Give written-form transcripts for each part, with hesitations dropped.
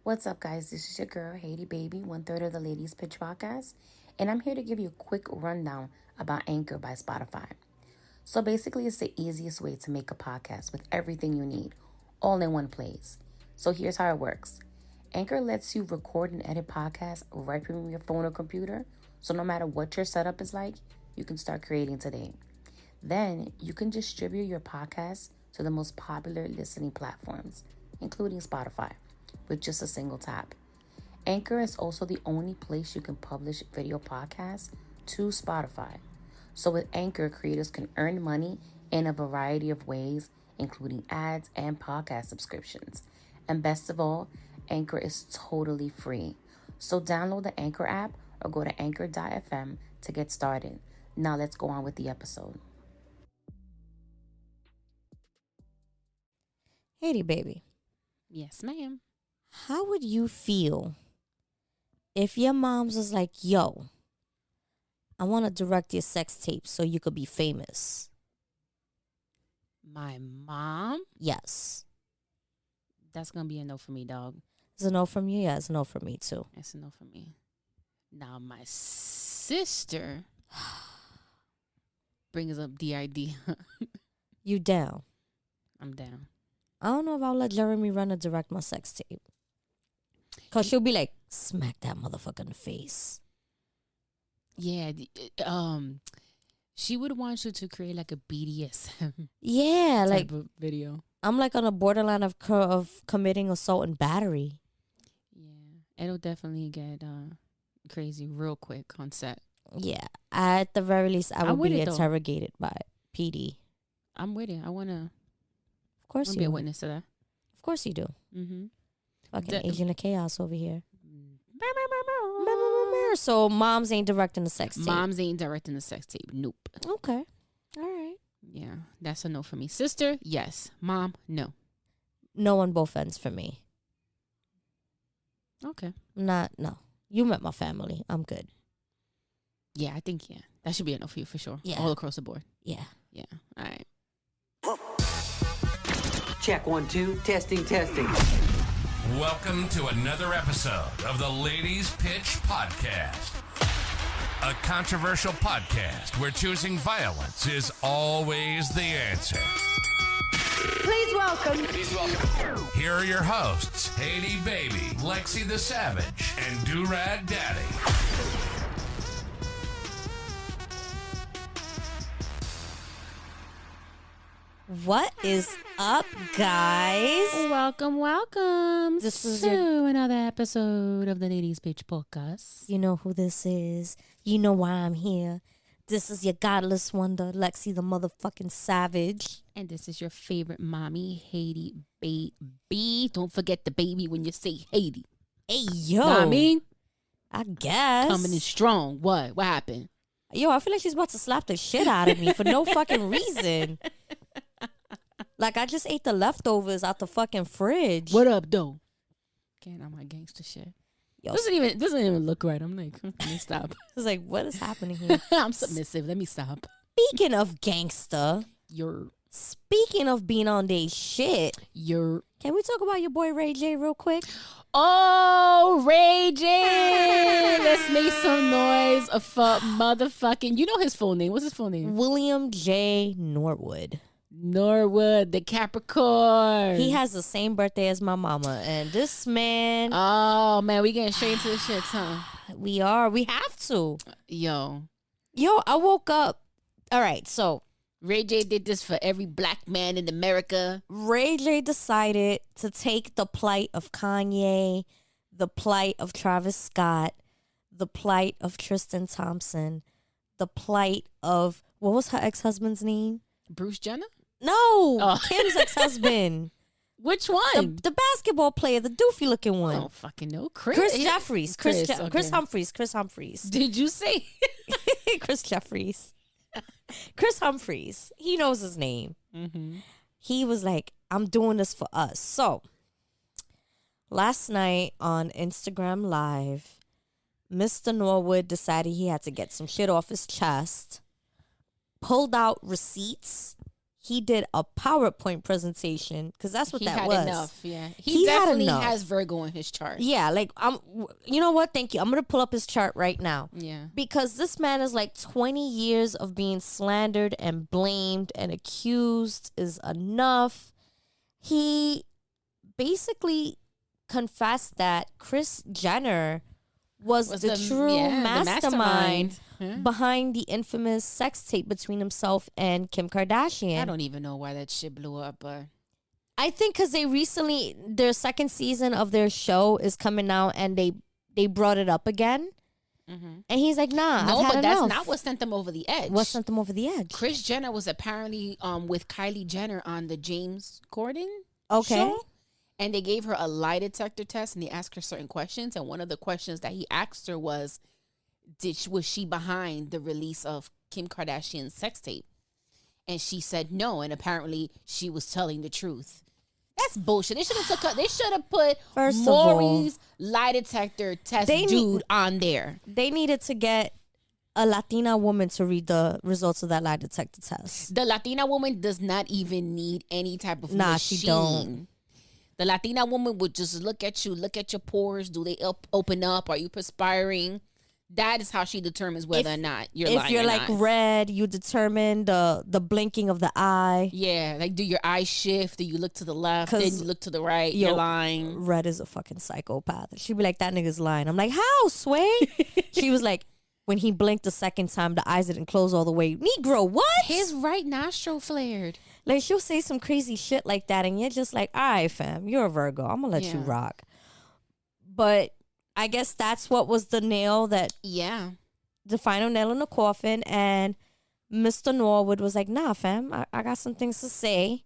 What's up, guys? This is your girl, HaydeeBaby, one third of the Ladies Pitch Podcast, and I'm here to give you a quick rundown about Anchor by Spotify. So basically, it's the easiest way to make a podcast with everything you need, all in one place. So here's how it works. Anchor lets you record and edit podcasts right from your phone or computer, so no matter what your setup is like, you can start creating today. Then you can distribute your podcast to the most popular listening platforms, including Spotify, with just a single tap. Anchor is also the only place you can publish video podcasts to Spotify. So with Anchor, creators can earn money in a variety of ways, including ads and podcast subscriptions. And best of all, Anchor is totally free. So download the Anchor app or go to anchor.fm to get started. Now let's go on with the episode. HaydeeBaby, Yes, ma'am. how would you feel if your mom's was like, yo, I want to direct your sex tape so you could be famous? My mom? Yes. That's going to be a no for me, dog. It's a no from you? Yeah, it's a no from me too. That's a no for me. Now, my sister brings up the idea. You down? I'm down. I don't know if I'll let Jeremy run and direct my sex tape. Because she'll be like, smack that motherfucker in the face. Yeah. She would want you to create like a BDSM Yeah, like type of video. I'm like on a borderline of committing assault and battery. Yeah. It'll definitely get crazy real quick on set. Yeah, at the very least, I I'm would with be it, though. interrogated by PD. I'm with it. I want to Of course be you a do. witness to that. Of course you do. Mm-hmm. Fucking agent of chaos over here. Mm. So moms ain't directing the sex tape. Moms ain't directing the sex tape. Nope. Okay. All right. Yeah, that's a no for me. Sister, yes. Mom, no. No on both ends for me. Okay. No. You met my family. I'm good. Yeah, I think, that should be a no for you for sure. Yeah. All across the board. Yeah. Yeah. All right. Check 1 2 testing. Welcome to another episode of the Ladies Pitch Podcast. A controversial podcast where choosing violence is always the answer. Please welcome. Here are your hosts, HaydeeBaby, Lexi the Savage, and Durag Daddy. What is up, guys? Welcome This is to another episode of the Ladies Pitch Podcast. You know who this is. You know why I'm here. This is your godless wonder, Lexi the motherfucking Savage. And this is your favorite mommy, HaydeeBaby. Don't forget the baby when you say Haydee. Hey, yo. Know what I mean? I guess. Coming in strong. What? What happened? Yo, I feel like she's about to slap the shit out of me for no fucking reason. Like, I just ate the leftovers out the fucking fridge. What up, though? Getting on my gangster shit. Yo, Doesn't even look right. I'm like, let me stop. it's like, what is happening here? I'm submissive. Let me stop. Speaking of gangster, speaking of being on they shit, can we talk about your boy Ray J real quick? Oh, Ray J. Let's make some noise for motherfucking. You know his full name. What's his full name? William J. Norwood. Norwood, the Capricorn. He has the same birthday as my mama, and this man. Oh man, we getting straight into the shit, huh? We have to. Yo, I woke up. All right, so Ray J did this for every black man in America. Ray J decided to take the plight of Kanye, the plight of Travis Scott, the plight of Tristan Thompson, the plight of, what was her ex-husband's name? Bruce Jenner? No, Kim's ex-husband. Which one? The basketball player, the doofy looking one. I don't fucking know. Chris Jeffries. Chris Humphries. Did you say? Chris Jeffries. Chris Humphries. He knows his name. Mm-hmm. He was like, I'm doing this for us. So, last night on Instagram Live, Mr. Norwood decided he had to get some shit off his chest, pulled out receipts. he did a PowerPoint presentation because that's what he that had was. enough. Yeah, He had definitely enough. has Virgo in his chart. Yeah, like you know what? Thank you. I'm gonna pull up his chart right now. Yeah. Because this man is like 20 years of being slandered and blamed and accused is enough. He basically confessed that Kris Jenner was the true mastermind behind the infamous sex tape between himself and Kim Kardashian. I don't even know why that shit blew up, but I think because their second season of their show is coming out and they brought it up again. And he's like, nah, no, I've had but enough. that's not what sent them over the edge. What sent them over the edge? Kris Jenner was apparently with Kylie Jenner on the James Corden Okay. show. And they gave her a lie detector test and they asked her certain questions. And one of the questions that he asked her was she behind the release of Kim Kardashian's sex tape? And she said no. And apparently she was telling the truth. That's bullshit. They should have put First of all, Maury's lie detector test on there. They needed to get a Latina woman to read the results of that lie detector test. The Latina woman does not even need any type of machine. She don't. The Latina woman would just look at you, look at your pores. Do they open up? Are you perspiring? That is how she determines whether or not you're lying. If you're like not. red, you determine the blinking of the eye. Yeah, like do your eyes shift? Do you look to the left? Then you look to the right? You're lying. Red is a fucking psychopath. She'd be like, that nigga's lying. I'm like, how, Sway? She was like, when he blinked the second time, the eyes didn't close all the way. Negro, what? His right nostril flared. Like, she'll say some crazy shit like that, and you're just like, all right, fam, you're a Virgo. I'm going to let you rock. But I guess that's what was the nail that... Yeah. The final nail in the coffin, and Mr. Norwood was like, nah, fam, I got some things to say.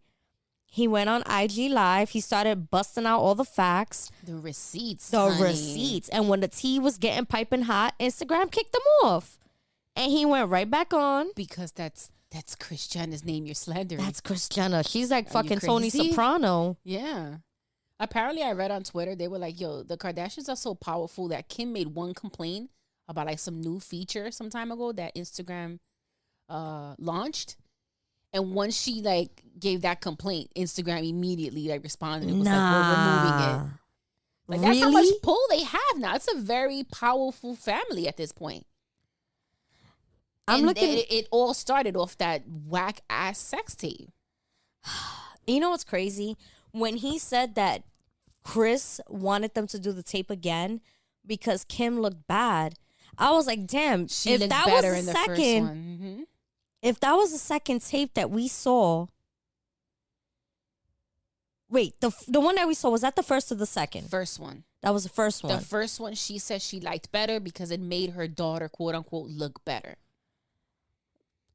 He went on IG Live. He started busting out all the facts. The receipts, receipts. And when the tea was getting piping hot, Instagram kicked him off. And he went right back on. Because that's Kris Jenner's name you're slandering. That's Kris Jenner. She's like fucking Tony Soprano. Yeah. Apparently, I read on Twitter, they were like, yo, the Kardashians are so powerful that Kim made one complaint about like some new feature some time ago that Instagram launched. And once she like gave that complaint, Instagram immediately like responded and was like, we're removing it. Like that's how much pull they have now. It's a very powerful family at this point. It all started off that whack ass sex tape. You know what's crazy? When he said that Kris wanted them to do the tape again because Kim looked bad, I was like, damn, She looked that better was in the second, first one. If that was the second tape that we saw. Wait, the one that we saw, was that the first or the second? First one. That was the first one. The first one she said she liked better because it made her daughter, quote unquote, look better.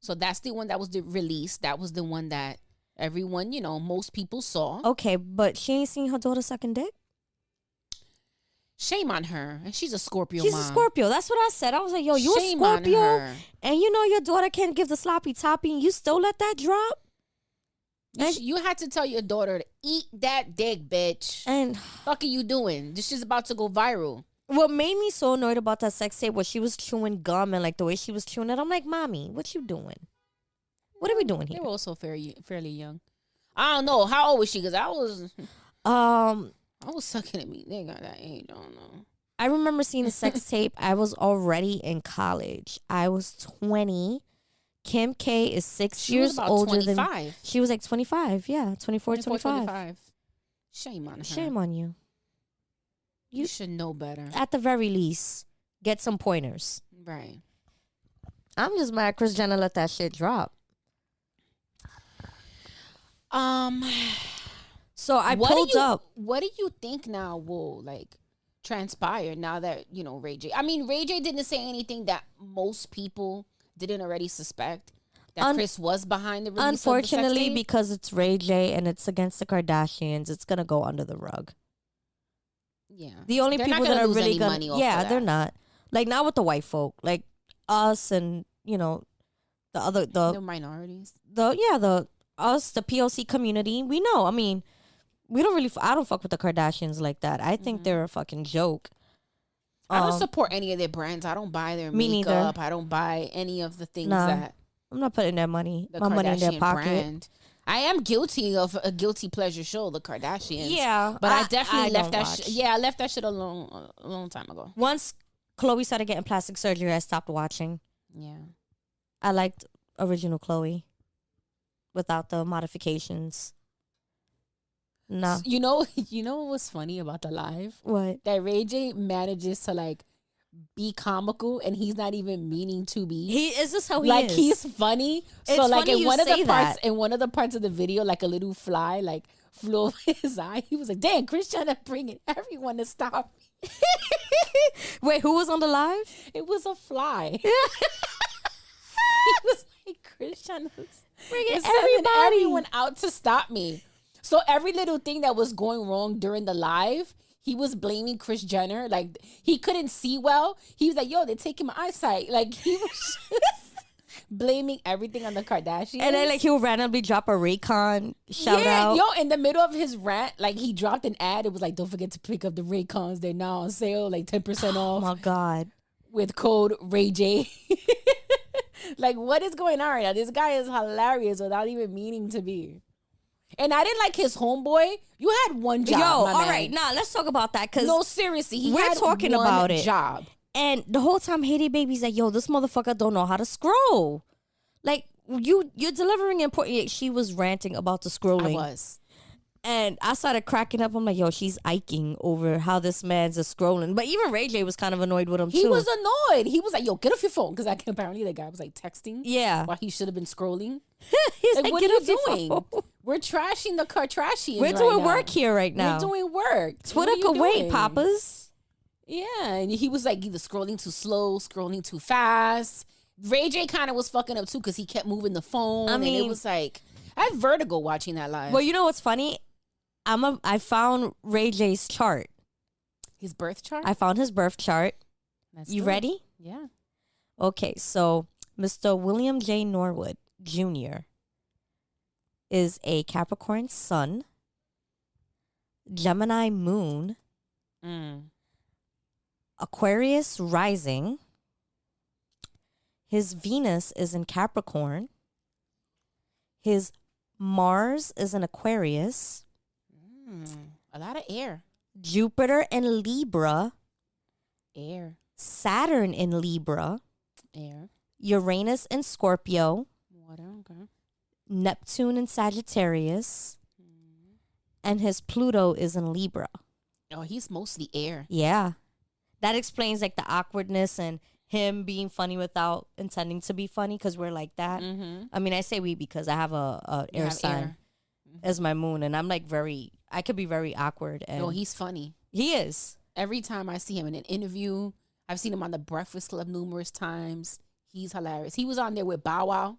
So that's the one that was released. That was the one that everyone, most people saw. Okay, but she ain't seen her daughter sucking dick? Shame on her. And she's a Scorpio She's mom. a Scorpio. That's what I said. I was like, yo, you Shame a on Scorpio? her. And you know your daughter can't give the sloppy toppy and you still let that drop? You had to tell your daughter to eat that dick, bitch. And fuck are you doing? This is about to go viral. What made me so annoyed about that sex tape was she was chewing gum and like the way she was chewing it. I'm like, mommy, what you doing? What are we doing here? They were also fairly young. I don't know. How old was she? Because I was sucking at me. They got that age. I don't know. I remember seeing the sex tape. I was already in college. I was 20. Kim K is 6 years older 25. than... She was like 25. Yeah, 24, 25. Shame on her. Shame on you. You should know better. At the very least, get some pointers. Right. I'm just mad Kris Jenner let that shit drop. So I pulled up. What do you think now will like transpire now that Ray J? I mean, Ray J didn't say anything that most people didn't already suspect that Kris was behind the release. Unfortunately, of the sex tape? because it's Ray J and it's against the Kardashians, it's gonna go under the rug. Yeah, the only people that are really gonna they're not like not with the white folk like us and the minorities. The POC community. We know. I mean, we don't really. I don't fuck with the Kardashians like that. I think they're a fucking joke. I don't support any of their brands. I don't buy their makeup. I don't buy any of the things that I'm not putting their money. The my Kardashian money in their pocket. Brand. I am guilty of a guilty pleasure show, The Kardashians. Yeah, but I definitely left don't that. watch. Yeah, I left that shit alone a long time ago. Once Chloe started getting plastic surgery, I stopped watching. Yeah. I liked original Chloe without the modifications. No. You know what was funny about the live? What? That Ray J manages to like be comical and he's not even meaning to be. He is this how he like is? he's funny. It's so like funny in you one of the say parts that. in one of the parts of the video, like a little fly like flew over his eye. He was like, "Damn, Kris Jenner bringing everyone to stop me." Wait, who was on the live? It was a fly. He was like, "Kris Jenner's Bringing sending everybody. everyone out to stop me." So every little thing that was going wrong during the live, he was blaming Kris Jenner. Like he couldn't see well. He was like, "Yo, they're taking my eyesight." Like he was just blaming everything on the Kardashians. And then like he'll randomly drop a Raycon shout out. Yo, in the middle of his rant, like he dropped an ad. It was like, "Don't forget to pick up the Raycons. They're now on sale, like 10% Oh off my God. with code RayJ." Like, what is going on right now? This guy is hilarious without even meaning to be. And I didn't like his homeboy. You had one job. Yo, my all man. right, nah, let's talk about that because No, seriously, he we're had talking one about it. job. and the whole time HaydeeBaby's like, yo, this motherfucker don't know how to scroll. Like you're delivering important. She was ranting about the scrolling. I was. And I started cracking up. I'm like, yo, she's iking over how this man's a scrolling. But even Ray J was kind of annoyed with him, He too. was annoyed. He was like, "Yo, get off your phone," because apparently the guy was like texting. Yeah. While he should have been scrolling. He's Like, what "Get are off you your doing? phone." We're trashing the Kardashians. We're right doing now. work here right now. We're doing work. Twitter What are you could wait, doing? papas. Yeah, and he was like either scrolling too slow, scrolling too fast. Ray J kind of was fucking up too because he kept moving the phone. I and it mean- was like I had vertigo watching that live. Well, you know what's funny? I found Ray J's chart. His birth chart. I found his birth chart. Let's You do it. ready? Yeah. Okay, so Mr. William J. Norwood Jr. is a Capricorn sun, Gemini moon, Aquarius rising. His Venus is in Capricorn. His Mars is in Aquarius. A lot of air. Jupiter in Libra. Air. Saturn in Libra. Air. Uranus in Scorpio. Water. Okay. Neptune in Sagittarius. And his Pluto is in Libra. Oh, he's mostly air. Yeah. That explains like the awkwardness and him being funny without intending to be funny because we're like that. Mm-hmm. I mean, I say we because I have a air sign as my moon, and I'm like I could be very awkward. And No, he's funny. he is. Every time I see him in an interview, I've seen him on the Breakfast Club numerous times. He's hilarious. He was on there with Bow Wow.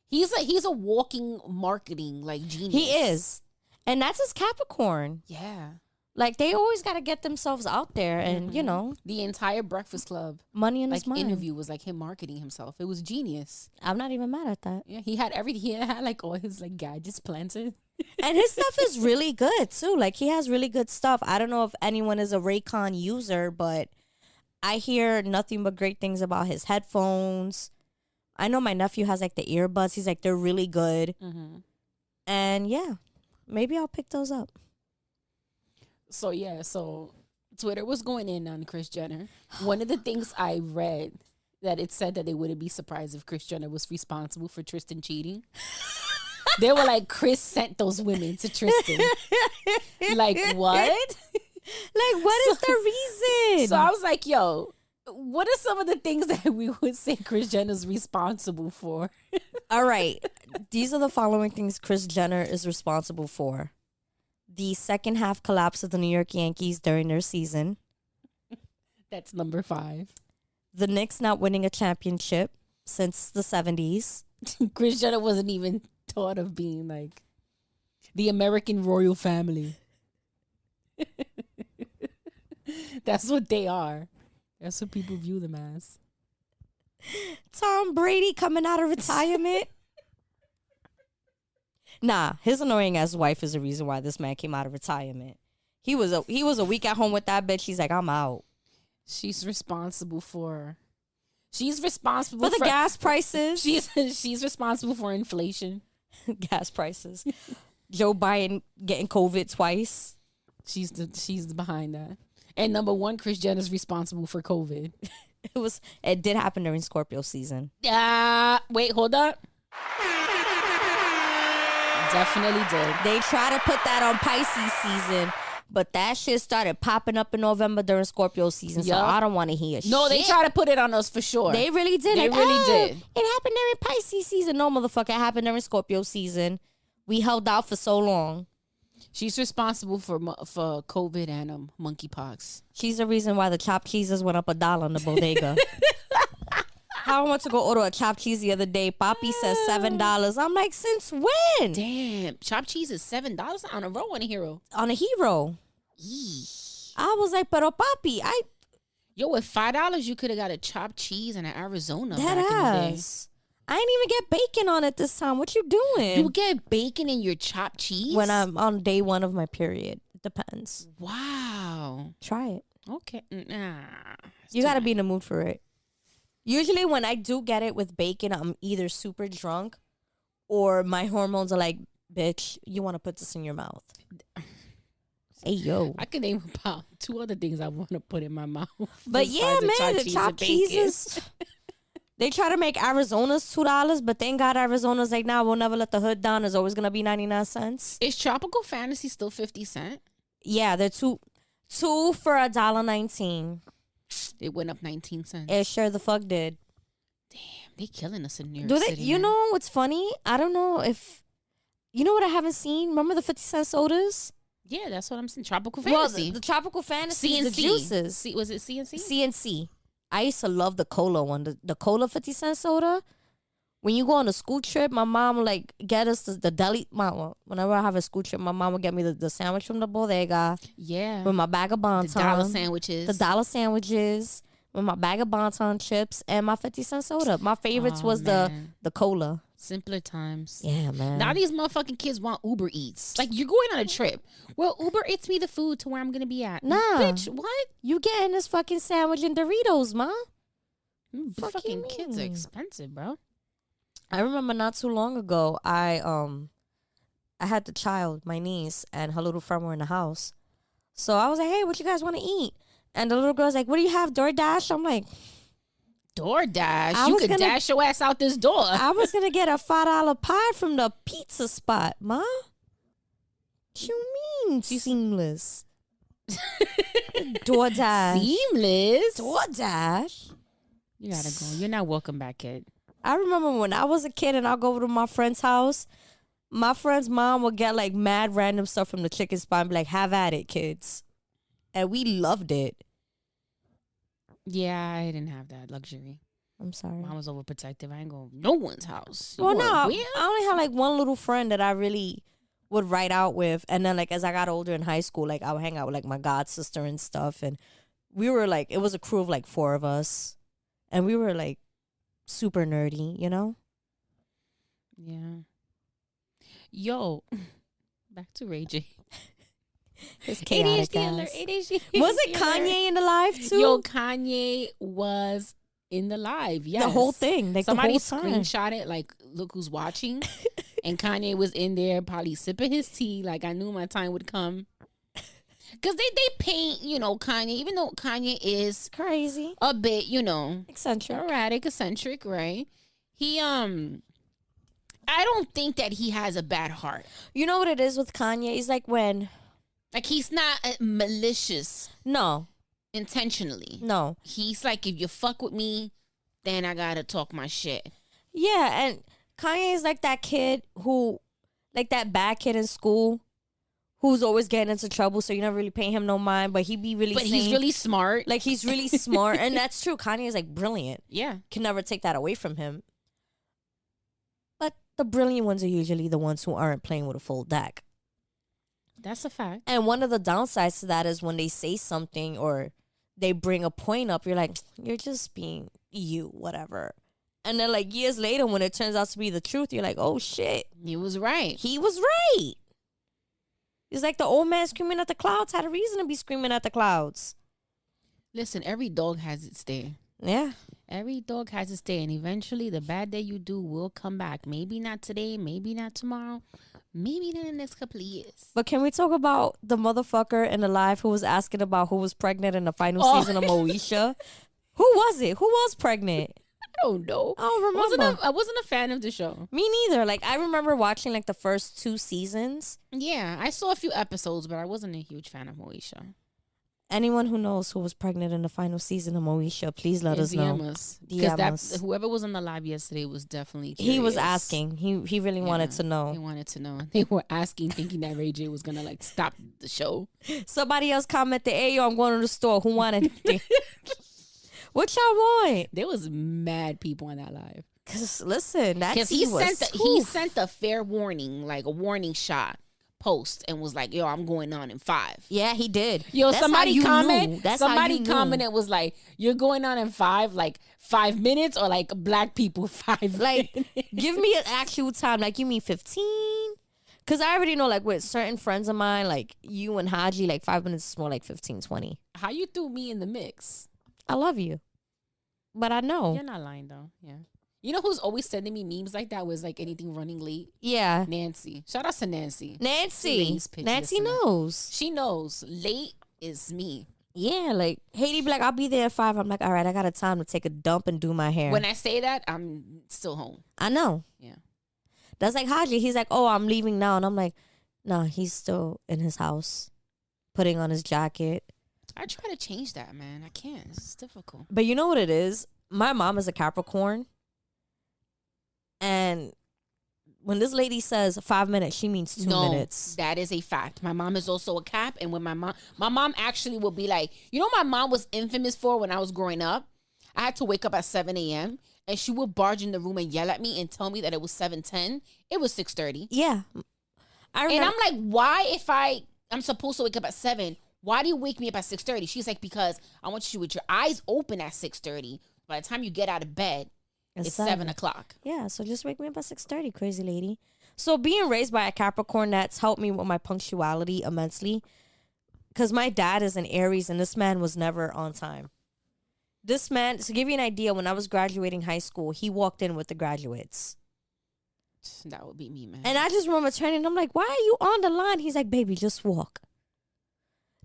He's a walking marketing like genius. He is. And that's his Capricorn. Yeah. Like they always got to get themselves out there and, you know, The entire Breakfast Club money in like his mind. interview was like him marketing himself. It was genius. I'm not even mad at that. Yeah, he had like all his like gadgets planted. And his stuff is really good too. Like he has really good stuff. I don't know if anyone is a Raycon user, but I hear nothing but great things about his headphones. I know my nephew has like the earbuds. He's like, they're really good. Mm-hmm. And yeah, maybe I'll pick those up. So yeah, so Twitter was going in on Kris Jenner. One of the things I read that it said that they wouldn't be surprised if Kris Jenner was responsible for Tristan cheating. They were like, Kris sent those women to Tristan. Like what? Like, what is the reason? So I was like, yo, what are some of the things that we would say Kris Jenner's responsible for? All right. These are the following things Kris Jenner is responsible for. The second half collapse of the New York Yankees during their season. That's number 5. The Knicks not winning a championship since the 70s. Kris Jenner wasn't even thought of being like the American royal family. That's what they are. That's what people view them as. Tom Brady coming out of retirement. Nah, his annoying ass wife is the reason why this man came out of retirement. He was a week at home with that bitch. He's like, I'm out. She's responsible for the gas prices. She's responsible for inflation. Gas prices. Joe Biden getting COVID twice. She's behind that. And number one, Kris Jenner's responsible for COVID. It did happen during Scorpio season. Wait, hold up. Definitely did. They try to put that on Pisces season, but that shit started popping up in November during Scorpio season. So I don't want to hear shit. No, they try to put it on us for sure. They really did. They really did. It happened during Pisces season. No, motherfucker, it happened during Scorpio season. We held out for so long. She's responsible for COVID and monkeypox. She's the reason why the chopped cheeses went up $1 in the bodega. I went to go order a chopped cheese the other day. Papi says $7. I'm like, since when? Damn, chopped cheese is $7 on a roll on a hero. On a hero. Eesh. I was like, pero papi, Yo, with $5 you could have got a chopped cheese in Arizona that back in the day. ass. I ain't even get bacon on it this time. What you doing? You get bacon in your chopped cheese? When I'm on day 1 of my period. It depends. Wow. Try it. Okay. Nah. You got to be in the mood for it. Usually when I do get it with bacon, I'm either super drunk or my hormones are like, bitch, you want to put this in your mouth. Hey, yo. I can name about 2 other things I want to put in my mouth. But yeah, man, the chopped cheeses. They try to make Arizona's $2, but thank God Arizona's like, nah, we'll never let the hood down. It's always going to be 99 cents. Is Tropical Fantasy still 50 cents? Yeah, they're two for $1.19. It went up 19 cents. It sure the fuck did. Damn, they killing us in New York Do they? City. You man. know what's funny? I don't know if you know what I haven't seen. Remember the 50-cent sodas? Yeah, that's what I'm saying. Tropical Well, Fantasy. the Tropical Fantasy, CNC. the juices. Was it CNC? CNC. I used to love the cola one, the cola 50-cent soda. When you go on a school trip, my mom would like get us the deli. Whenever I have a school trip, my mom would get me the sandwich from the bodega. Yeah. With my bag of bonton. The dollar sandwiches. The dollar sandwiches. With my bag of bonton chips and my 50-cent soda. My favorites was the cola. Simpler times. Yeah, man. Now these motherfucking kids want Uber Eats. Like, you're going on a trip. Well, Uber Eats me the food to where I'm going to be at. Nah. Bitch, what? You getting this fucking sandwich and Doritos, ma? Fucking kids are expensive, bro. I remember not too long ago, I had the child, my niece, and her little friend were in the house. So I was like, hey, what you guys want to eat? And the little girl's like, what do you have, DoorDash? I'm like, DoorDash? You could dash your ass out this door. I was going to get a $5 pie from the pizza spot, ma. What you mean, seamless? DoorDash. Seamless? DoorDash. You gotta go. You're not welcome back, kid. I remember when I was a kid and I'll go over to my friend's house, my friend's mom would get like mad random stuff from the chicken spot and be like, have at it, kids. And we loved it. Yeah, I didn't have that luxury. I'm sorry. Mom was overprotective. I ain't going to no one's house. Well, no, I only had like one little friend that I really would ride out with. And then like as I got older in high school, like I would hang out with like my god sister and stuff. And we were like, it was a crew of like 4 of us. And we were like super nerdy, you know? Yeah. Yo, back to Ray J. His chaotic ADHD ass. alert, ADHD Was it alert. Kanye in the live too? Yo, Kanye was in the live. Yes. The whole thing. Like Somebody the whole time. screenshot it, like, look who's watching. And Kanye was in there probably sipping his tea, like I knew my time would come. Because they paint, you know, Kanye, even though Kanye is crazy, a bit, you know, eccentric, erratic, eccentric, right? He, I don't think that he has a bad heart. You know what it is with Kanye? He's like when... Like, he's not malicious. No. Intentionally. No. He's like, if you fuck with me, then I gotta talk my shit. Yeah, and Kanye is like that kid who, like that bad kid in school who's always getting into trouble, so you're not really paying him no mind, but he be really But he's really smart. Like, he's really smart, and that's true. Kanye is, like, brilliant. Yeah. Can never take that away from him. But the brilliant ones are usually the ones who aren't playing with a full deck. That's a fact. And one of the downsides to that is when they say something or they bring a point up, you're like, you're just being you, whatever. And then, like, years later, when it turns out to be the truth, you're like, oh, shit. He was right. He was right. It's like the old man screaming at the clouds had a reason to be screaming at the clouds. Listen, every dog has its day. Yeah. Every dog has its day, and eventually the bad day you do will come back. Maybe not today, maybe not tomorrow, maybe in the next couple of years. But can we talk about the motherfucker in the live who was asking about who was pregnant in the final season of Moesha? Who was it? Who was pregnant? I don't know. I don't remember. I wasn't a fan of the show. Me neither. Like, I remember watching like the first 2 seasons. Yeah, I saw a few episodes, but I wasn't a huge fan of Moesha. Anyone who knows who was pregnant in the final season of Moesha, please let us know. Because whoever was on the live yesterday was definitely curious. He was asking. He really wanted to know. He wanted to know. They were asking, thinking that Ray J was going to like stop the show. Somebody else commented, "Hey, yo, I'm going to the store. Who wanted it?" What y'all want? There was mad people on that live. Cause listen, that's he sent a fair warning, like a warning shot post, and was like, "Yo, I'm going on in 5." Yeah, he did. Yo, that's somebody commented was like, "You're going on in 5, like 5 minutes, or like black people 5." Like, give me an actual time. Like, you mean 15? Because I already know, like, with certain friends of mine, like you and Haji, like 5 minutes is more like 15, 20. How you threw me in the mix? I love you, but I know you're not lying though. Yeah. You know who's always sending me memes like that? Was like anything running late. Yeah, Nancy. Shout out to Nancy. Nancy knows. She knows. Late is me. Yeah, like Haiti be like, I'll be there at 5. I'm like, all right, I got a time to take a dump and do my hair. When I say that, I'm still home. I know. Yeah. That's like Haji. He's like, oh, I'm leaving now, and I'm like, nah, he's still in his house, putting on his jacket. I try to change that, man. I can't. It's difficult. But you know what it is? My mom is a Capricorn. And when this lady says 5 minutes, she means 2 minutes. That is a fact. My mom is also a Cap. And when my mom actually will be like, you know, my mom was infamous for when I was growing up. I had to wake up at 7 a.m. and she would barge in the room and yell at me and tell me that it was 7:10. It was 6:30. Yeah. And I'm like, why if I'm supposed to wake up at 7, why do you wake me up at 6:30? She's like, because I want you with your eyes open at 6:30. By the time you get out of bed, it's 7 o'clock. Yeah, so just wake me up at 6:30, crazy lady. So being raised by a Capricorn, that's helped me with my punctuality immensely. Because my dad is an Aries, and this man was never on time. This man, to give you an idea, when I was graduating high school, he walked in with the graduates. That would be me, man. And I just remember turning, and I'm like, why are you on the line? He's like, baby, just walk.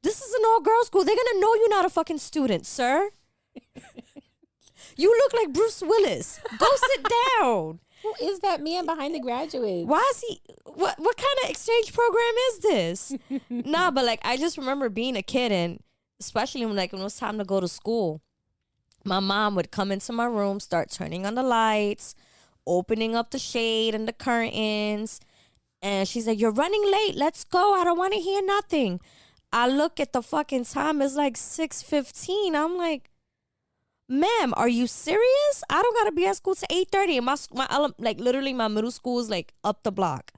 This is an all-girls school. They're going to know you're not a fucking student, sir. You look like Bruce Willis. Go sit down. Who is that man behind the graduates? Why is he? What kind of exchange program is this? Nah, but like I just remember being a kid, and especially when it was time to go to school, my mom would come into my room, start turning on the lights, opening up the shade and the curtains, and she's like, "You're running late. Let's go. I don't want to hear nothing." I look at the fucking time. It's like 6:15. I'm like, ma'am, are you serious? I don't gotta be at school till 8:30, and my like literally my middle school is like up the block.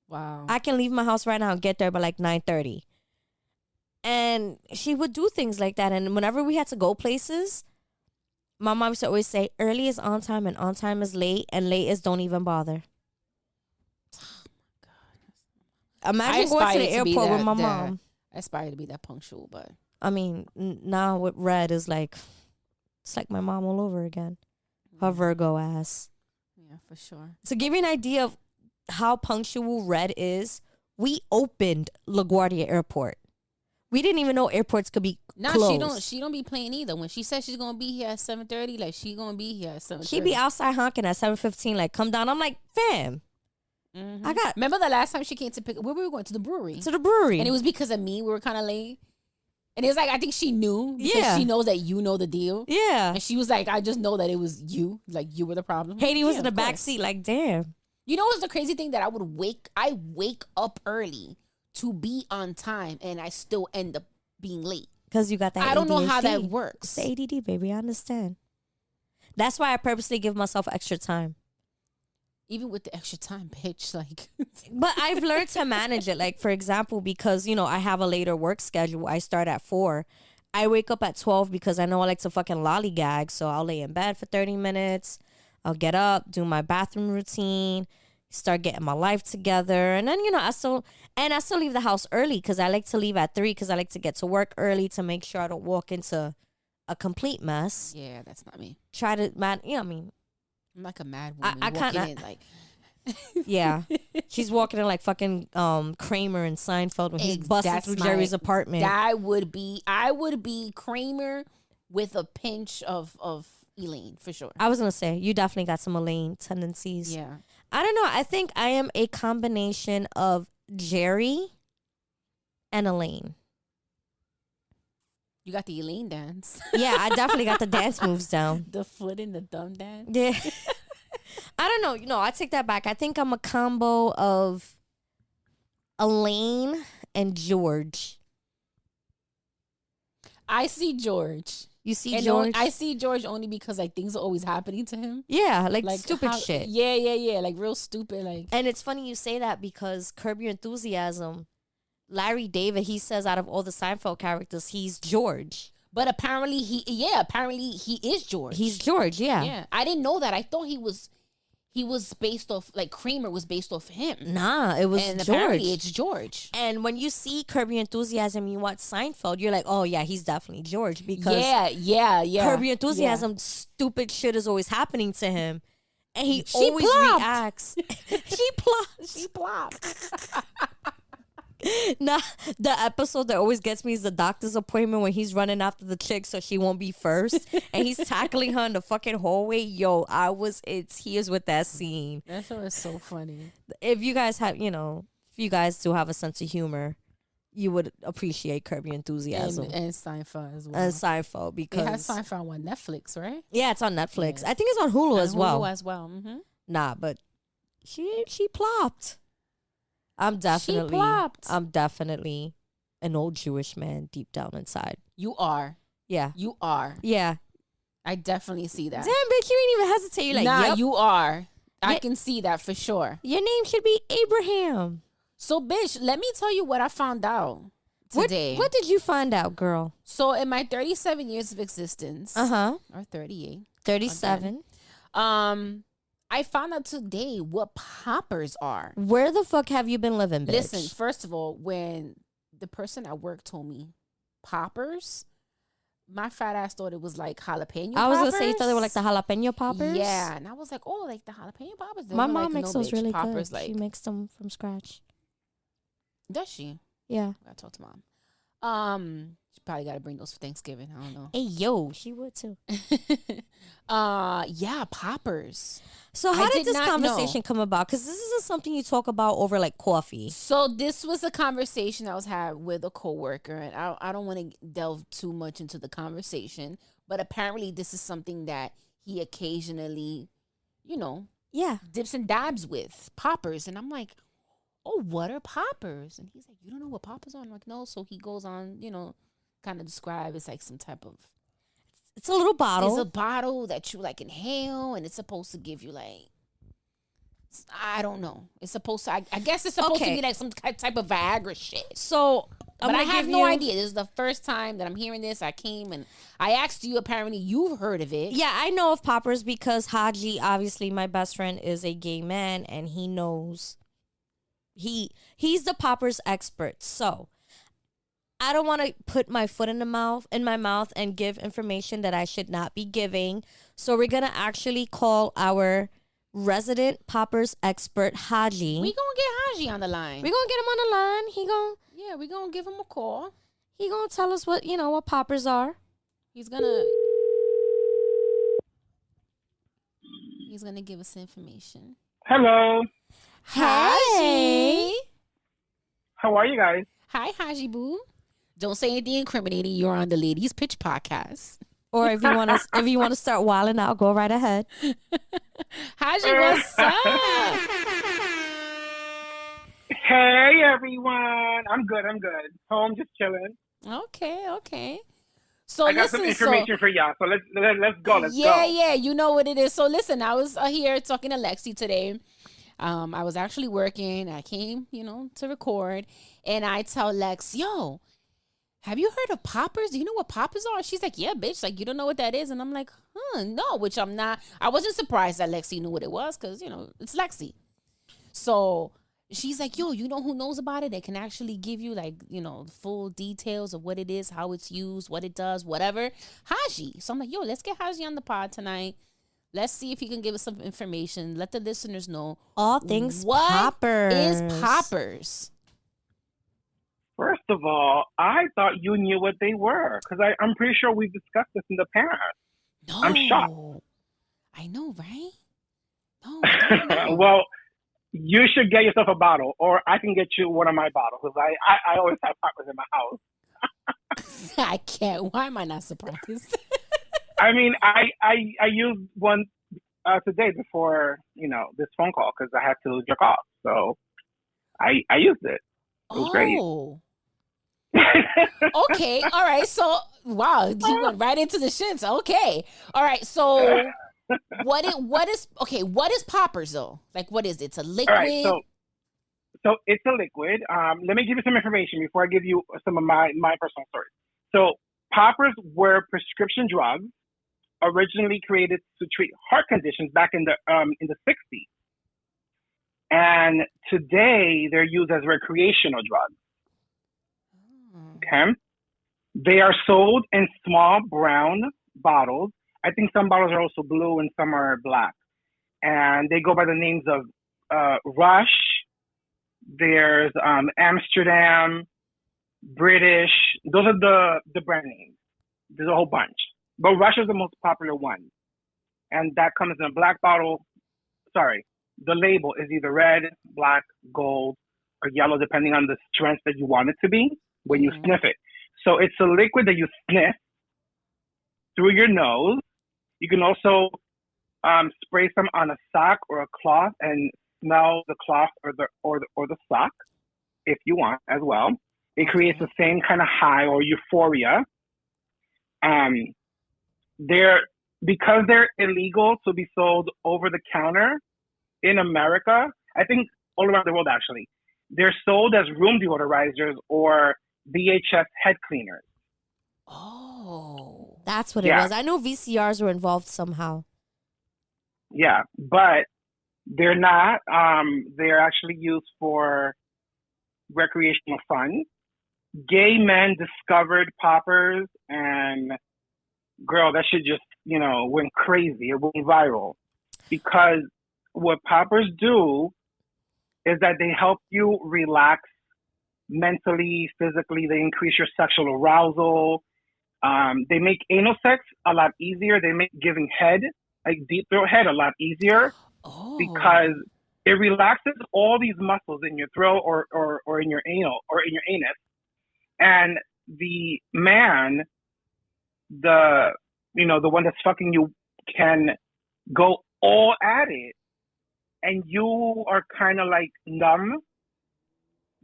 Wow. I can leave my house right now and get there by like 9:30. And she would do things like that. And whenever we had to go places, my mom used to always say, early is on time and on time is late, and late is don't even bother. Imagine going to the airport with my mom. I aspire to be that punctual, but I mean, now with Red is like, it's like my mom all over again. Her Virgo ass. Yeah, for sure. To give you an idea of how punctual Red is, we opened LaGuardia Airport. We didn't even know airports could be closed. She don't be playing either. When she says she's gonna be here at 7:30, like she gonna be here at 7:30. She be outside honking at 7:15, like come down. I'm like, fam. Mm-hmm. Remember the last time she came to pick up, where we were going to the brewery. And it was because of me. We were kind of late. And it was like, I think she knew. Because she knows that you know the deal. Yeah. And she was like, I just know that it was you. Like, you were the problem. Haiti was in the back seat, like, damn. You know what's the crazy thing? That I wake up early to be on time, and I still end up being late. Because you got that ADHD. I don't know how that works. It's the ADD, baby. I understand. That's why I purposely give myself extra time. Even with the extra time, bitch, like. But I've learned to manage it. Like, for example, because, I have a later work schedule. I start at 4. I wake up at 12 because I know I like to fucking lollygag. So I'll lay in bed for 30 minutes. I'll get up, do my bathroom routine, start getting my life together. And then, I still leave the house early because I like to leave at 3 because I like to get to work early to make sure I don't walk into a complete mess. Yeah, that's not me. Try to, man, you know, I mean, I'm like a mad woman. I walking kinda- in like. yeah. She's walking in like fucking Kramer and Seinfeld when he's busting That's through my- Jerry's apartment. I would be Kramer with a pinch of Elaine for sure. I was gonna say you definitely got some Elaine tendencies. Yeah. I don't know. I think I am a combination of Jerry and Elaine. You got the Elaine dance. Yeah, I definitely got the dance moves down. The foot and the thumb dance. Yeah. I don't know. No, I take that back. I think I'm a combo of Elaine and George. I see George. You see And George? I see George only because like things are always happening to him. Yeah, like stupid how- shit. Yeah. Like real stupid. Like And it's funny you say that because Curb Your Enthusiasm, Larry David, he says out of all the Seinfeld characters, he's George. but apparently he is George. He's George, yeah. Yeah. I didn't know that. I thought he was based off like Kramer was based off him. Nah, it was And George. apparently it's George. And when you see Curb Your Enthusiasm, you watch Seinfeld, you're like, oh yeah, he's definitely George because Yeah. Curb Your Enthusiasm, stupid shit is always happening to him. And he She always plopped. reacts. She plops. She plopped. Nah, the episode that always gets me is the doctor's appointment when he's running after the chick so she won't be first. And he's tackling her in the fucking hallway. Yo, I was in tears with that scene. That show is so funny. If you guys have, if you guys do have a sense of humor, you would appreciate Curb Your Enthusiasm. And Seinfeld as well. And Seinfeld It because has Seinfeld on Netflix, right? yeah, it's on Netflix. Yeah. I think it's on Hulu as well. Hulu as well. Mm-hmm. Nah, but she plopped. I'm definitely an old Jewish man deep down inside. You are. Yeah. You are. Yeah. I definitely see that. Damn, bitch, you ain't even hesitate. You're like, nah, yep. you are. I Yeah. can see that for sure. Your name should be Abraham. So, bitch, let me tell you what I found out today. What did you find out, girl? So, in my 37 years of existence, Uh-huh. or 38, 37. I found out today what poppers are. Where the fuck have you been living, bitch? Listen, first of all, when the person at work told me poppers, my fat ass thought it was like jalapeno I was poppers. gonna say you thought they were like the jalapeno poppers. Yeah, and I was like, oh, like the jalapeno poppers. They My were mom like, makes no, those bitch, really poppers, good. Like, She makes them from scratch. does she? Yeah. I gotta talk to mom. She probably gotta bring those for Thanksgiving. I don't know. Hey, yo, she would too. Yeah, poppers. So how I did did this not conversation know. come about? Because this isn't something you talk about over like coffee. So this was a conversation I was having with a coworker, and I don't want to delve too much into the conversation, but apparently this is something that he occasionally, Yeah. dips and dabs with poppers, and I'm like, oh, what are poppers? And he's like, you don't know what poppers are? I'm like, no. So he goes on, kind of describe it's like some type of. It's a little bottle. It's a bottle that you like inhale, and it's supposed to give you like, I don't know. It's supposed to. I guess it's supposed to Okay. be like some type of Viagra shit. So But I have no idea. This is the first time that I'm hearing this. I came and I asked you. Apparently, you've heard of it. Yeah, I know of poppers because Haji, obviously my best friend, is a gay man and he knows. He's the poppers expert. So I don't want to put my foot in my mouth and give information that I should not be giving. So we're gonna actually call our resident poppers expert Haji. We gonna get Haji on the line. We're gonna get him on the line. We gonna give him a call. He gonna tell us what poppers are. He's gonna give us information. Hello. Haji. How are you guys? Hi, Haji Boo. Don't say anything incriminating. You're on the Ladies Pitch podcast. Or if you wanna start wilding out, go right ahead. Haji, what's up? Hey, everyone. I'm good. Home, just chilling. Okay. So I got some information for y'all. So let's go. Let's go. Yeah. You know what it is. So listen, I was here talking to Lexi today. I was actually working. I came, to record, and I tell Lex, yo, have you heard of poppers? Do you know what poppers are? She's like, yeah, bitch. Like, you don't know what that is? And I'm like, no, which I'm not. I wasn't surprised that Lexi knew what it was because, it's Lexi. So She's like, yo, you know who knows about it? They can actually give you like, full details of what it is, how it's used, what it does, whatever. Haji. So I'm like, yo, let's get Haji on the pod tonight. Let's see if he can give us some information. Let the listeners know all things what poppers. is poppers. First of all, I thought you knew what they were because I'm pretty sure we've discussed this in the past. No. I'm shocked. I know, right? No, I don't know. Well, you should get yourself a bottle, or I can get you one of my bottles because I always have poppers in my house. I can't. Why am I not surprised? I mean, I used one today before this phone call because I had to jerk off, so I used it. It was great. Okay, all right. So, wow, he went right into the shits. Okay, all right. So, what is poppers though? Like, what is it? It's a liquid. All right, so it's a liquid. Let me give you some information before I give you some of my personal stories. So, poppers were prescription drugs originally created to treat heart conditions back in the 60s, and today they're used as recreational drugs. Okay. They are sold in small brown bottles. I think some bottles are also blue and some are black. And they go by the names of Rush. There's Amsterdam, British. Those are the brand names. There's a whole bunch. But Rush is the most popular one. And that comes in a black bottle. Sorry. The label is either red, black, gold, or yellow, depending on the strength that you want it to be when you sniff it. So it's a liquid that you sniff through your nose. You can also spray some on a sock or a cloth and smell the cloth or the sock if you want as well. It creates the same kind of high or euphoria. Because they're illegal to be sold over the counter in America, I think all around the world actually, they're sold as room deodorizers or VHS head cleaners. Oh, that's what it was. I knew VCRs were involved somehow. Yeah, but they're not. They're actually used for recreational fun. Gay men discovered poppers, and girl, that shit just went crazy. It went viral because what poppers do is that they help you relax mentally, physically. They increase your sexual arousal. They make anal sex a lot easier. They make giving head, like deep throat head, a lot easier because it relaxes all these muscles in your throat or in your anal or in your anus. And the man, the one that's fucking you, can go all at it, and you are kind of like numb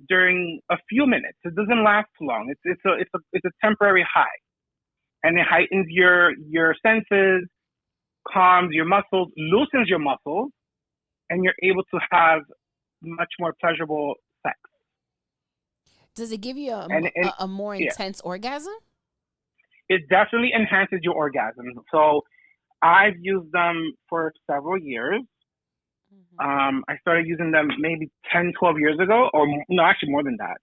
during a few minutes. It doesn't last long. It's a temporary high, and it heightens your senses, calms your muscles, loosens your muscles, and you're able to have much more pleasurable sex. Does it give you a more intense orgasm? It definitely enhances your orgasm. So I've used them for several years. I started using them maybe 10, 12 years ago, or no, actually more than that.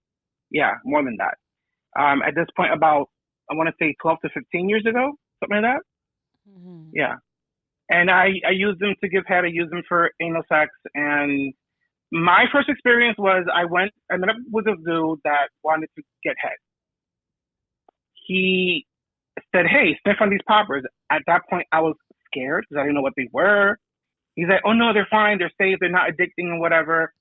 Yeah, more than that. At this point, about, I want to say 12 to 15 years ago, something like that. Yeah. And I use them to give head. I use them for anal sex. And my first experience was I met up with a dude that wanted to get head. He said, hey, sniff on these poppers. At that point, I was scared because I didn't know what they were. He's like, oh, no, they're fine. They're safe. They're not addicting and whatever.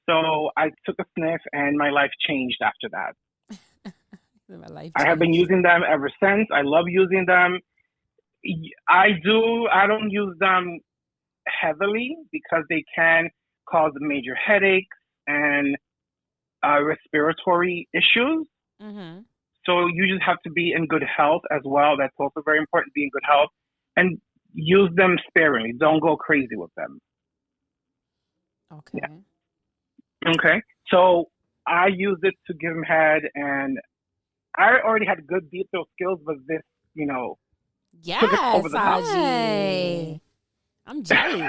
So I took a sniff and my life changed after that. I have been using them ever since. I love using them. I don't use them heavily because they can cause major headaches and respiratory issues. So you just have to be in good health as well. That's also very important, be in good health. And use them sparingly. Don't go crazy with them. Okay. Yeah. Okay. So I used it to give him head, and I already had good deep throat skills, but this, took it over the top. Haji. I'm jelly.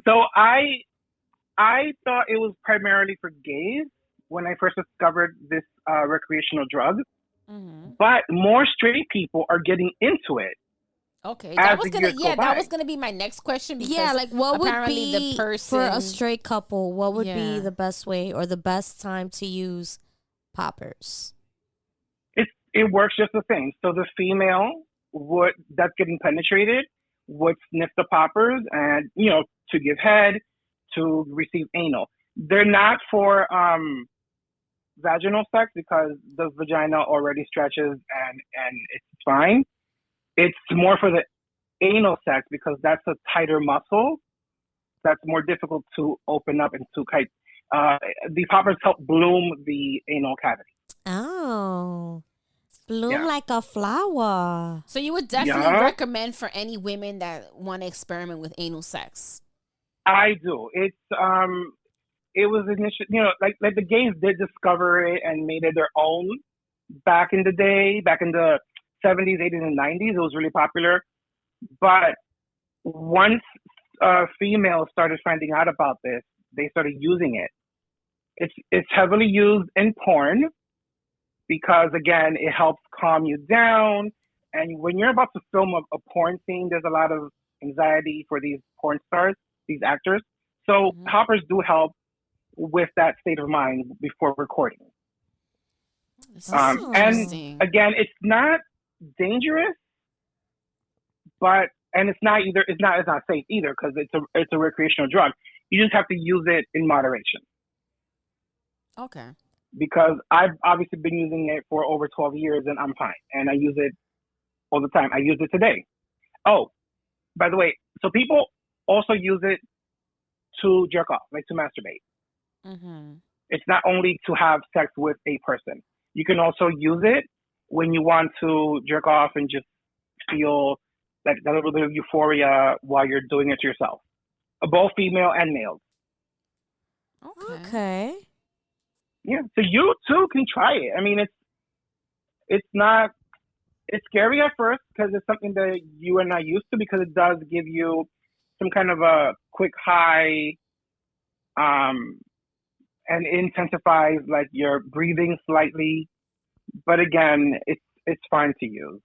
So I thought it was primarily for gays when I first discovered this recreational drug, but more straight people are getting into it. Okay, as the years go that by. was gonna be my next question. Because Yeah, like what would apparently be the person for a straight couple? What would be Yeah. the best way or the best time to use poppers? It works just the same. So the female that's getting penetrated would sniff the poppers and to give head, to receive anal. They're not for vaginal sex because the vagina already stretches and it's fine. It's more for the anal sex because that's a tighter muscle that's more difficult to open up and to kite. The poppers help bloom the anal cavity. Oh, bloom Yeah. like a flower. So you would definitely Yeah. recommend for any women that want to experiment with anal sex. I do. It was initially, like the gays did discover it and made it their own back in the day, back in the 70s, 80s, and 90s. It was really popular. But once females started finding out about this, they started using it. It's heavily used in porn because, again, it helps calm you down. And when you're about to film a porn scene, there's a lot of anxiety for these porn stars, these actors. So poppers do help with that state of mind before recording. This is And interesting. again, it's not dangerous, and it's not safe either because it's a recreational drug. You just have to use it in moderation. Okay. Because I've obviously been using it for over 12 years and I'm fine. And I use it all the time. I used it today. Oh, by the way, so people also use it to jerk off, like to masturbate. It's not only to have sex with a person. You can also use it when you want to jerk off and just feel like a little bit of euphoria while you're doing it to yourself. Both female and males. Okay. Yeah, so you too can try it. I mean, it's scary at first because it's something that you are not used to because it does give you some kind of a quick high, and it intensifies like your breathing slightly. But again, it's fine to use.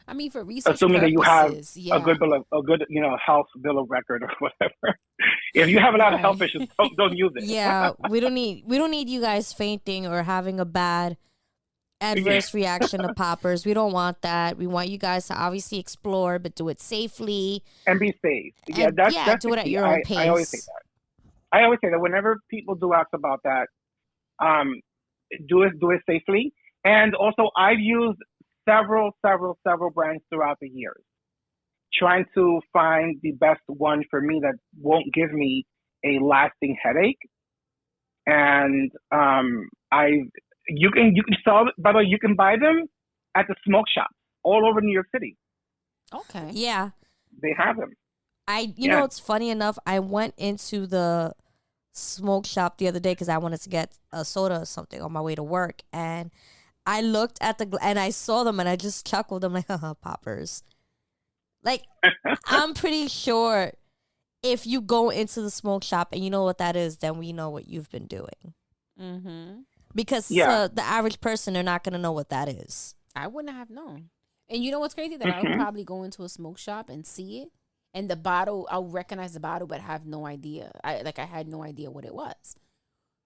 I mean, for research assuming purposes, that you have a good health bill of record or whatever. If you have a lot of health issues, don't use it. Yeah, we don't need you guys fainting or having a bad adverse reaction to poppers. We don't want that. We want you guys to obviously explore, but do it safely and be safe. And, That's do it at your own pace. I always say that. I always say that whenever people do ask about that, do it safely. And also, I've used several brands throughout the years, trying to find the best one for me that won't give me a lasting headache. And you can sell. By the way, you can buy them at the smoke shops all over New York City. Okay. Yeah. They have them. You know, it's funny enough. I went into the smoke shop the other day because I wanted to get a soda or something on my way to work, and I looked at and I saw them and I just chuckled. I'm like, poppers. Like, I'm pretty sure if you go into the smoke shop and you know what that is, then we know what you've been doing. Because the average person, they're not going to know what that is. I wouldn't have known. And you know what's crazy? That I would probably go into a smoke shop and see it. And the bottle, I'll recognize the bottle, but have no idea. I had no idea what it was.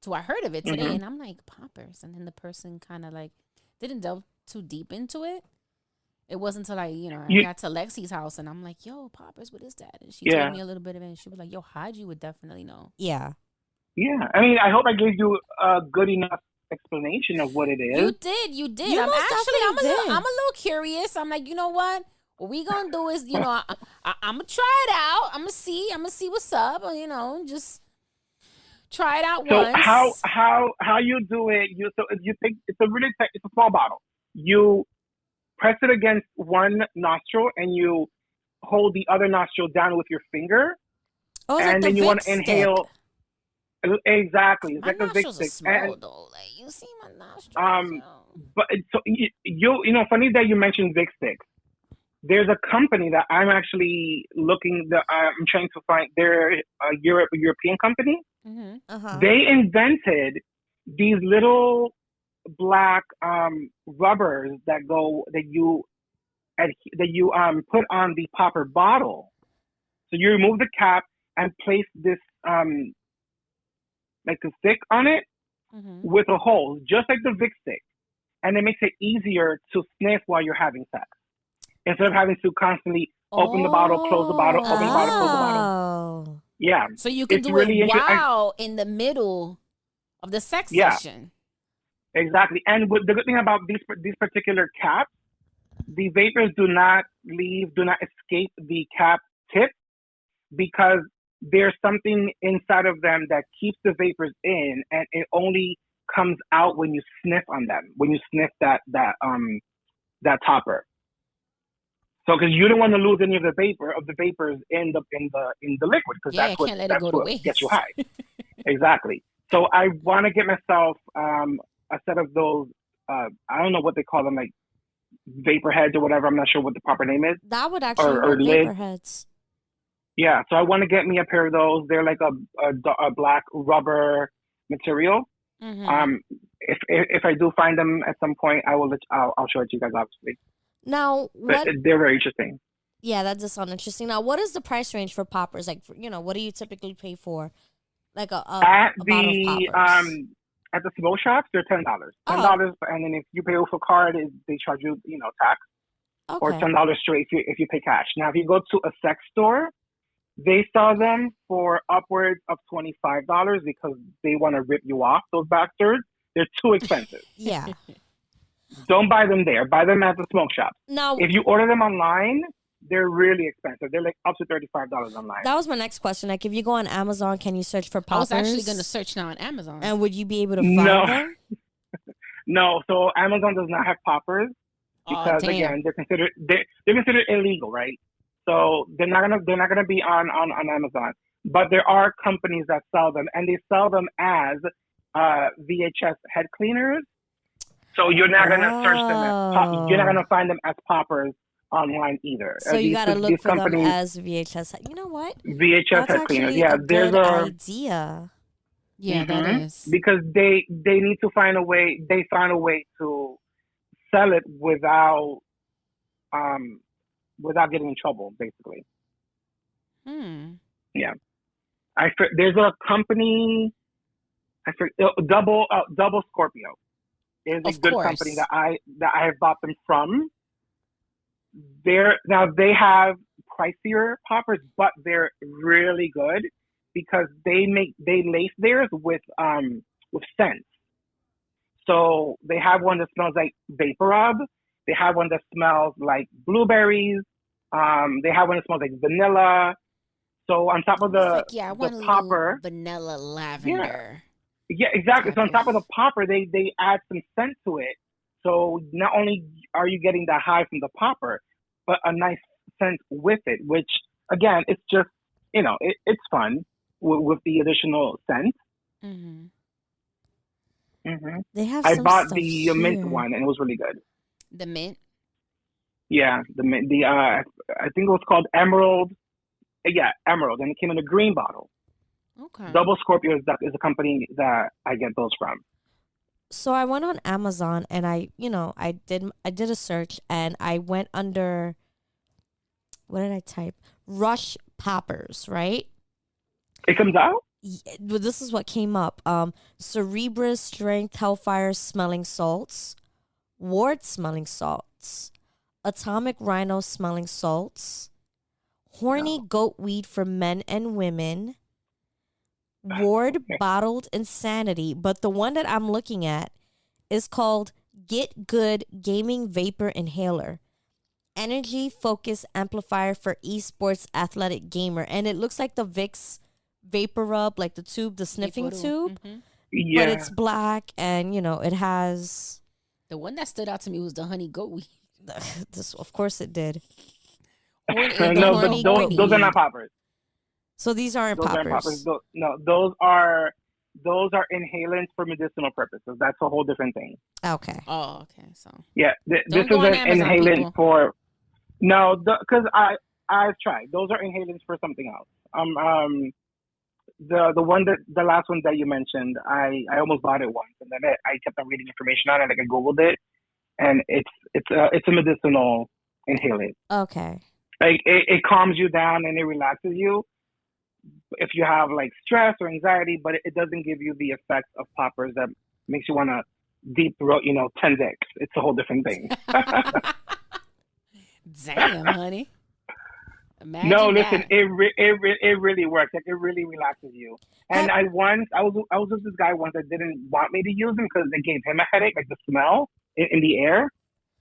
So I heard of it today, and I'm like, poppers. And then the person kind of like didn't delve too deep into it. It wasn't until I got to Lexi's house, and I'm like, yo, poppers, what is that? And she told me a little bit of it, and she was like, yo, Haji would definitely know. Yeah. Yeah. I mean, I hope I gave you a good enough explanation of what it is. You did. You I'm did. a little curious. I'm like, you know what? What we gonna do is, I'm gonna try it out. I'm gonna see what's up. Just try it out once. So how you do it? You think it's a small bottle. You press it against one nostril and you hold the other nostril down with your finger, and then you want to inhale. Exactly, it's my like a Vic nostrils are stick. small though. Like, you see my nostrils. But so funny that you mentioned Vic sticks. there's a company that I'm actually looking. That I'm trying to find. They're a European company. Uh-huh. They invented these little black rubbers that you put on the popper bottle. So you remove the cap and place this like a stick on it with a hole, just like the Vic stick, and it makes it easier to sniff while you're having sex instead of having to constantly open the bottle, close the bottle, open the bottle, close the bottle. Yeah. So you can it's do really it while in the middle of the sex session. Exactly. And the good thing about these particular caps, the vapors do not escape the cap tip because there's something inside of them that keeps the vapors in, and it only comes out when you sniff on them, when you sniff that topper. So, because you don't want to lose any of the vapors in the liquid, because that's what gets you high. Exactly. So I want to get myself a set of those. I don't know what they call them, like vapor heads or whatever. I'm not sure what the proper name is. That would actually work, vapor heads. Yeah, so I want to get me a pair of those. They're like a black rubber material. If I do find them at some point, I'll show it to you guys, obviously. Now, but they're very interesting. Yeah, that does sound interesting. Now, what is the price range for poppers? Like, what do you typically pay for? Like a bottle of poppers? At the smoke shops, they're $10. $10, and then if you pay with a card, they charge you, tax, or $10 straight if you pay cash. Now, if you go to a sex store, they sell them for upwards of $25 because they want to rip you off. Those bastards, they're too expensive. Yeah. Don't buy them there. Buy them at the smoke shop. Now, if you order them online, they're really expensive. They're like up to $35 online. That was my next question. Like, if you go on Amazon, can you search for poppers? I was actually going to search now on Amazon. And would you be able to find them? No. So Amazon does not have poppers because again, they're considered illegal, right? So they're not gonna be on Amazon. But there are companies that sell them, and they sell them as VHS head cleaners. So you're not gonna search them you're not gonna find them as poppers online either. So you gotta look for them as VHS. You know what? VHS head cleaners. Yeah, there's an idea. Yeah, that is because they need to find a way. They find a way to sell it without getting in trouble, basically. Yeah. There's a company. Double Scorpio is a good company that I have bought them from. They have pricier poppers, but they're really good because they lace theirs with scents. So they have one that smells like vapor rub. They have one that smells like blueberries. They have one that smells like vanilla. So on top of the popper, vanilla lavender. Yeah, exactly. So on top of the popper, they add some scent to it. So not only are you getting that high from the popper, but a nice scent with it, which again, it's just, it's fun with the additional scent. They have. I bought the mint one, and it was really good. The mint. Yeah, the mint. I think it was called Emerald. Yeah, Emerald, and it came in a green bottle. Okay. Double Scorpio is a company that I get those from. So I went on Amazon and I did a search and I went under, what did I type? Rush poppers, right? It comes out? This is what came up. Cerebrus Strength Hellfire Smelling Salts, Ward Smelling Salts, Atomic Rhino Smelling Salts, Horny Goat Weed for Men and Women, Ward Bottled Insanity. But the one that I'm looking at is called Get Good Gaming Vapor Inhaler, Energy Focus Amplifier for Esports Athletic Gamer. And it looks like the Vicks Vapor Rub, like the tube, the sniffing tube. Yeah. But it's black and, it has... The one that stood out to me was the honey goat weed. Of course it did. No, but those are not poppers. So these aren't poppers. Those are inhalants for medicinal purposes. That's a whole different thing. Okay. Oh, okay. So yeah, this is an inhalant for. No, because I've tried. Those are inhalants for something else. The last one that you mentioned, I almost bought it once, and then I kept on reading information on it. Like I googled it, and it's a medicinal inhalant. Okay. Like it calms you down and it relaxes you if you have like stress or anxiety, but it doesn't give you the effects of poppers that makes you want to deep throat, 10 dicks. It's a whole different thing. Damn, honey. Imagine No, listen, that. it really works. Like it really relaxes you. And I was with this guy once that didn't want me to use them because it gave him a headache, like the smell in the air.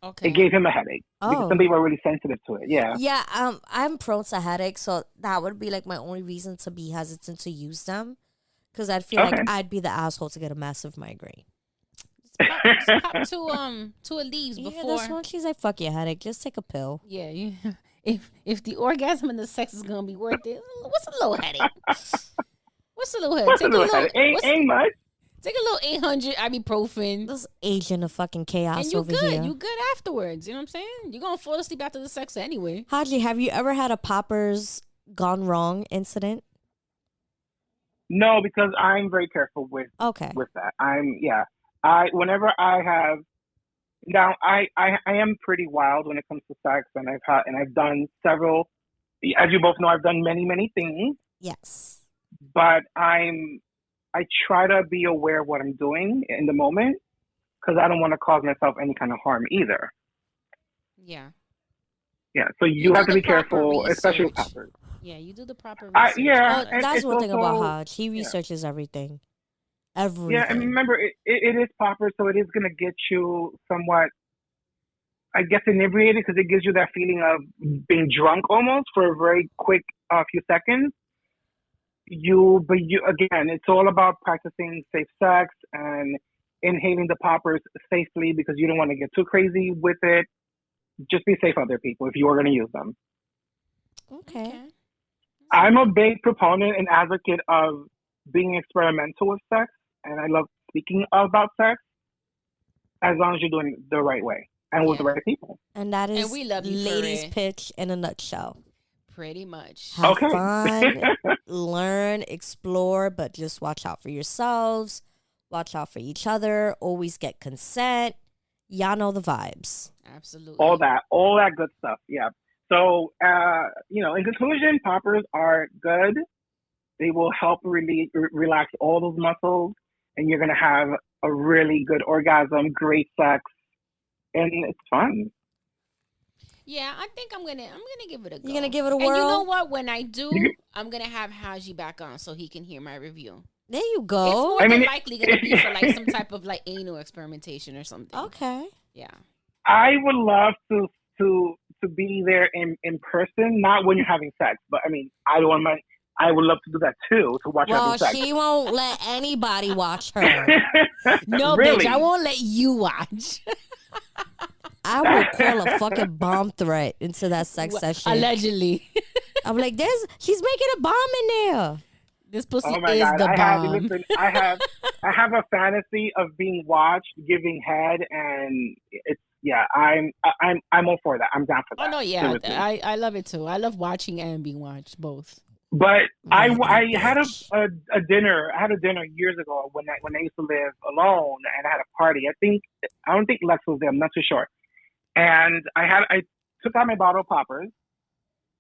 Okay. It gave him a headache because Oh. some people are really sensitive to it. Yeah. Yeah, I'm prone to headaches, so that would be like my only reason to be hesitant to use them, because I'd feel like Okay. I'd be the asshole to get a massive migraine. Just pop two of these Yeah, before. this one, she's like, fuck your headache, just take a pill. Yeah, if the orgasm and the sex is gonna be worth it, what's a little headache? What's a little headache? What's a little headache? Ain't much. Take a little 800 ibuprofen. This agent of fucking chaos And you over good. here. You good afterwards. You know what I'm saying? You're gonna fall asleep after the sex anyway. Haji, have you ever had a poppers gone wrong incident? No, because I'm very careful with Okay. that. Whenever I have now I am pretty wild when it comes to sex, and I've done several, as you both know, I've done many things, Yes. but I try to be aware of what I'm doing in the moment because I don't want to cause myself any kind of harm either. Yeah. Yeah, so you do have to the be proper careful, especially with research. poppers. Yeah, you do the proper I- research. yeah. Oh, and that's it's one thing about also- Haj. He researches everything. Everything. Yeah, and remember, it is poppers, so it is going to get you somewhat, I guess, inebriated because it gives you that feeling of being drunk almost for a very quick few seconds. Again, it's all about practicing safe sex and inhaling the poppers safely because you don't want to get too crazy with it. Just be safe out there, people, if you are going to use them. Okay. I'm a big proponent and advocate of being experimental with sex, and I love speaking about sex as long as you're doing it the right way and with the right people. And that is And we love you for ladies' it. pitch in a nutshell. Pretty much. Have Okay. fun, learn, explore, but just watch out for yourselves. Watch out for each other. Always get consent. Y'all know the vibes. Absolutely. all that good stuff. Yeah. So, in conclusion, poppers are good. They will help relax all those muscles, and you're gonna have a really good orgasm, great sex, and it's fun. Yeah, I think I'm gonna give it a go. You're gonna give it a And you whirl? know what? When I do, I'm gonna have Haji back on so he can hear my review. There you It's go. more than likely gonna be for like some type of like anal experimentation or something. Okay. Yeah. I would love to be there in person, not when you're having sex, but I mean, I would love to do that too, to watch her Well, having sex. she won't let anybody watch her. No, Really? bitch, I won't let you watch. I will call a fucking bomb threat into that sex session. Allegedly. I'm like, she's making a bomb in there. This pussy Oh my is God! the bomb. I have a fantasy of being watched, giving head, and it's I'm all for that. I'm down for that. Oh no, yeah, seriously. I love it too. I love watching and being watched, both. But I Really, had bitch. a dinner. I had a dinner years ago when I used to live alone, and I had a party. I don't think Lex was there. I'm not too sure. And I took out my bottle of poppers,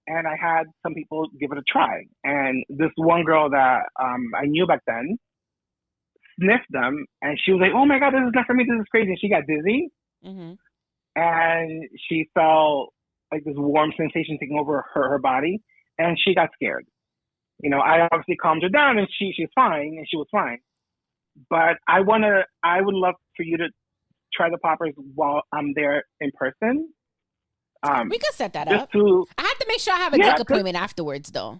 and I had some people give it a try. And this one girl that I knew back then sniffed them, and she was like, "Oh my God, this is not for me. This is crazy." And she got dizzy, Mm-hmm. and she felt like this warm sensation taking over her body, and she got scared. I obviously calmed her down, and she's fine, and she was fine. But I would love for you to try the poppers while I'm there in person. We could set that Just up. to I have to make sure I have a Yeah, dick appointment afterwards, though.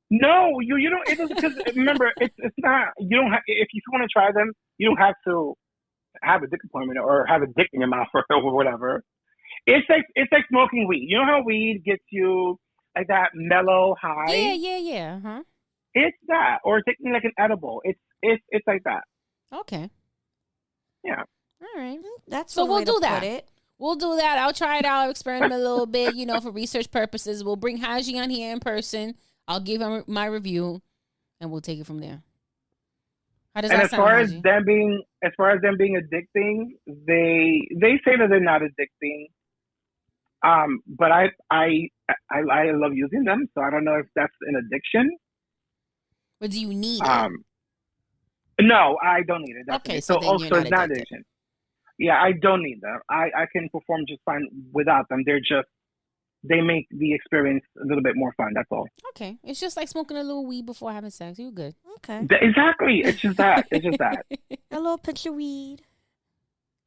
no, you don't. It doesn't, because remember, it's not. You don't have, if you want to try them, you don't have to have a dick appointment or have a dick in your mouth or whatever. It's like smoking weed. You know how weed gets you like that mellow high? Yeah. Huh? It's that, or taking like an edible. It's like that. Okay. Yeah. All right. That's So one we'll way to do that. put it. We'll do that. I'll try it out, experiment a little bit, for research purposes. We'll bring Haji on here in person. I'll give him my review, and we'll take it from there. How does that sound, Haji? As far as them being addicting, they say that they're not addicting. But I love using them, so I don't know if that's an addiction. But do you need it? No, I don't need it. Okay, so then you're not it's not addiction. Yeah, I don't need them. I can perform just fine without them. They make the experience a little bit more fun. That's all. Okay, it's just like smoking a little weed before having sex. You're good. Okay. Exactly. It's just that. A little pinch of weed.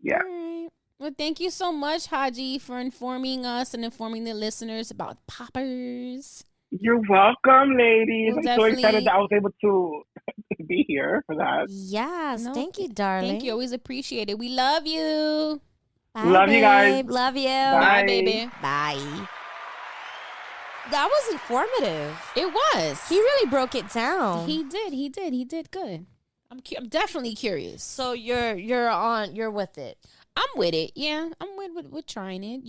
Yeah. All right. Well, thank you so much, Haji, for informing us and informing the listeners about poppers. You're welcome, ladies. We'll I'm so excited that I was able to be here for that. Yes. Thank you, darling. Thank you. Always appreciate it. We love you. Bye, Love you guys. Love you. Bye, baby. Bye. That was informative. It was. He really broke it down. He did good. I'm definitely curious. So you're with it. I'm with it. Yeah, I'm with trying it.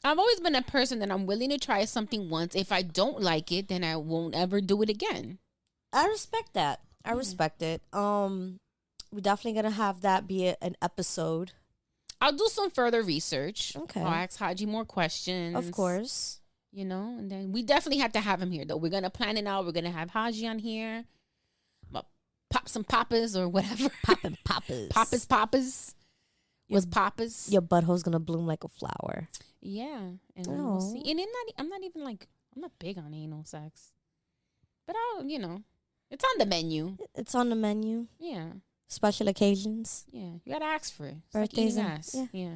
I've always been a person that I'm willing to try something once. If I don't like it, then I won't ever do it again. I respect that. I respect it. We're definitely gonna have that be an episode. I'll do some further research. Okay. I'll ask Haji more questions. Of course. And then we definitely have to have him here, though. We're gonna plan it out. We're gonna have Haji on here. Pop some poppers or whatever. Popping poppers. Poppers. Was poppers. Your butthole's gonna bloom like a flower. Yeah, and then we'll see. And I'm not big on anal sex, but it's on the menu. It's on the menu. Yeah. Special occasions. Yeah, you gotta ask for it. It's Birthdays like ass. Yeah.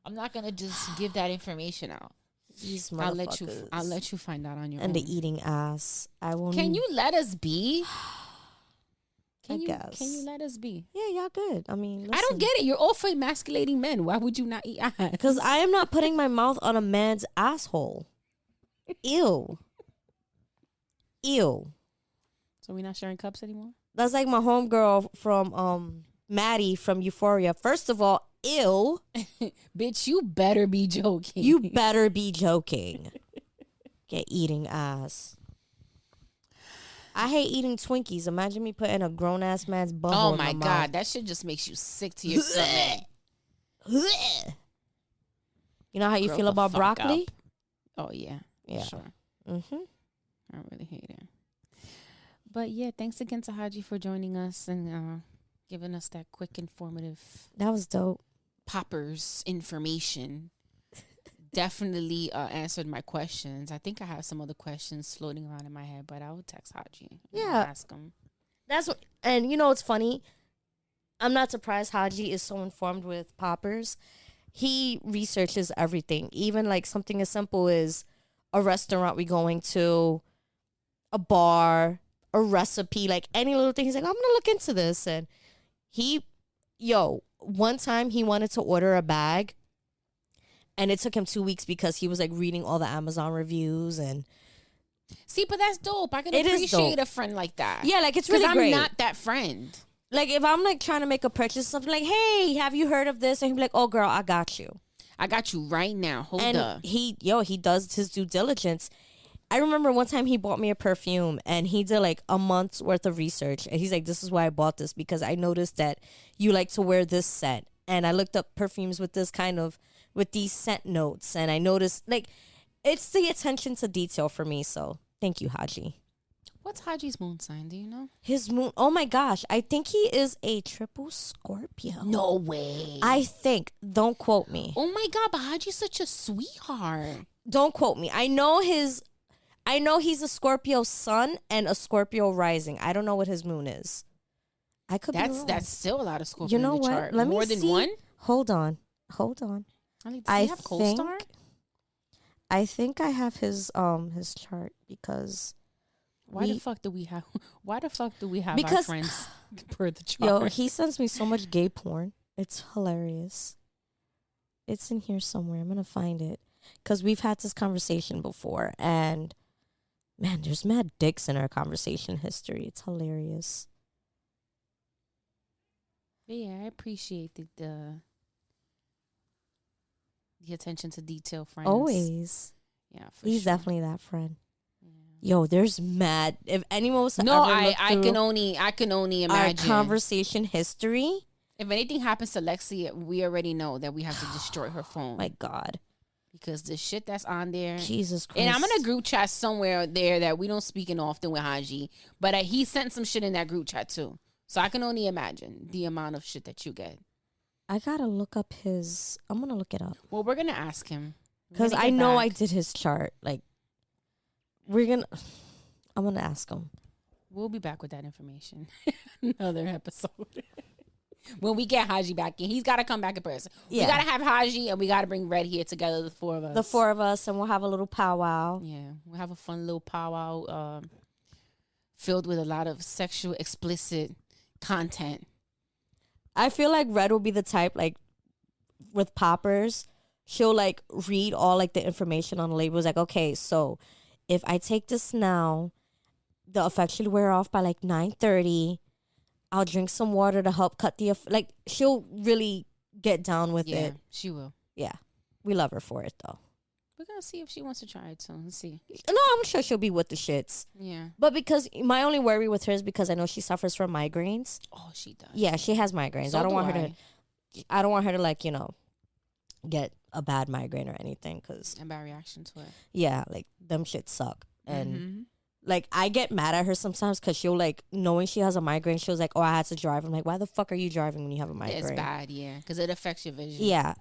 I'm not gonna just give that information out. These I'll let you find out on your own. And the eating ass. I won't. Can you let us be? I guess. Can you let us be? Yeah, y'all good. I mean, listen. I don't get it. You're all for emasculating men. Why would you not eat ass? Because I am not putting my mouth on a man's asshole. Ew. So we're not sharing cups anymore? That's like my homegirl from Maddie from Euphoria. First of all, ew. Bitch, you better be joking. You better be joking. Get eating ass. I hate eating Twinkies. Imagine me putting a grown ass man's butthole in my mouth. God, that shit just makes you sick to your stomach. You know how you feel about broccoli? Oh yeah, yeah, sure. Mm-hmm. I really hate it. But yeah, thanks again to Haji for joining us and giving us that quick, informative. That was dope. Poppers information. Definitely answered my questions. I think I have some other questions floating around in my head, but I will text Haji. Yeah, ask him. That's what. And it's funny. I'm not surprised Haji is so informed with poppers. He researches everything, even like something as simple as a restaurant we going to, a bar, a recipe, like any little thing. He's like, I'm gonna look into this, and one time he wanted to order a bag. And it took him 2 weeks because he was like reading all the Amazon reviews and. See, but that's dope. I can appreciate a friend like that. Yeah, like it's really great. I'm not that friend. Like if I'm like trying to make a purchase, something like, hey, have you heard of this? And he'd be like, oh girl, I got you. I got you right now. Hold up. He does his due diligence. I remember one time he bought me a perfume and he did like a month's worth of research. And he's like, this is why I bought this because I noticed that you like to wear this scent. And I looked up perfumes with these scent notes. And I noticed like it's the attention to detail for me. So thank you, Haji. What's Haji's moon sign? Do you know? His moon. Oh my gosh. I think he is a triple Scorpio. No way. I think. Don't quote me. Oh my God. But Haji's such a sweetheart. Don't quote me. I know he's a Scorpio sun and a Scorpio rising. I don't know what his moon is. I could be wrong. That's still a lot of Scorpio in the what? Chart. Let More me than see. one? Hold on. I have co-star? I think I have his chart because why the fuck do we have because, our friends per the chart? Yo, he sends me so much gay porn. It's hilarious. It's in here somewhere. I'm gonna find it because we've had this conversation before, and man, there's mad dicks in our conversation history. It's hilarious. But yeah, I appreciate the The attention to detail friends. Always. Yeah, He's sure. definitely that friend. Yo, there's mad. If anyone was to No, ever look I through can only imagine. our conversation history. If anything happens to Lexi, we already know that we have to destroy her phone. My God. Because the shit that's on there. Jesus Christ. And I'm in a group chat somewhere there that we don't speak in often with Haji. But he sent some shit in that group chat too. So I can only imagine the amount of shit that you get. I gotta look up his. I'm gonna look it up. Well, we're going to ask him. Because I know I did his chart. Like, I'm gonna ask him. We'll be back with that information. Another episode. When we get Haji back in, he's got to come back in person. Yeah. We got to have Haji and we got to bring Red here together, the four of us. The four of us, and we'll have a little powwow. Yeah, we'll have a fun little powwow filled with a lot of sexual explicit content. I feel like Red will be the type, like, with poppers, she'll, like, read all, like, the information on the label. It's like, okay, so if I take this now, the effect should wear off by, like, 9:30. I'll drink some water to help cut the like. She'll really get down with it. She will. Yeah, we love her for it though. We're gonna see if she wants to try it. So let's see. No, I'm sure she'll be with the shits. Yeah. But because my only worry with her is because I know she suffers from migraines. Oh, she does. Yeah, she has migraines. So I don't want do her to. I don't want her to, like, you know, get a bad migraine or anything. Cause a bad reaction to it. Yeah, like them shits suck. And Mm-hmm. like, I get mad at her sometimes because she'll, like, knowing she has a migraine, she'll like, oh, I had to drive. I'm like, why the fuck are you driving when you have a migraine? It's bad, yeah, because it affects your vision. Yeah.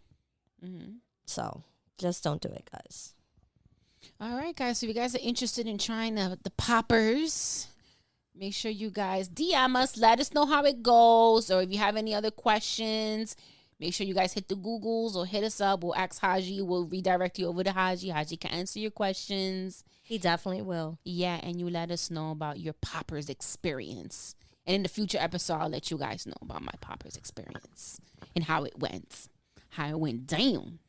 Mm-hmm. So just don't do it, guys. All right, guys. So if you guys are interested in trying the poppers, make sure you guys DM us. Let us know how it goes. Or if you have any other questions, make sure you guys hit the Googles or hit us up. We'll ask Haji. We'll redirect you over to Haji. Haji can answer your questions. He definitely will. Yeah, and you let us know about your poppers experience. And in the future episode, I'll let you guys know about my poppers experience and how it went. How it went down.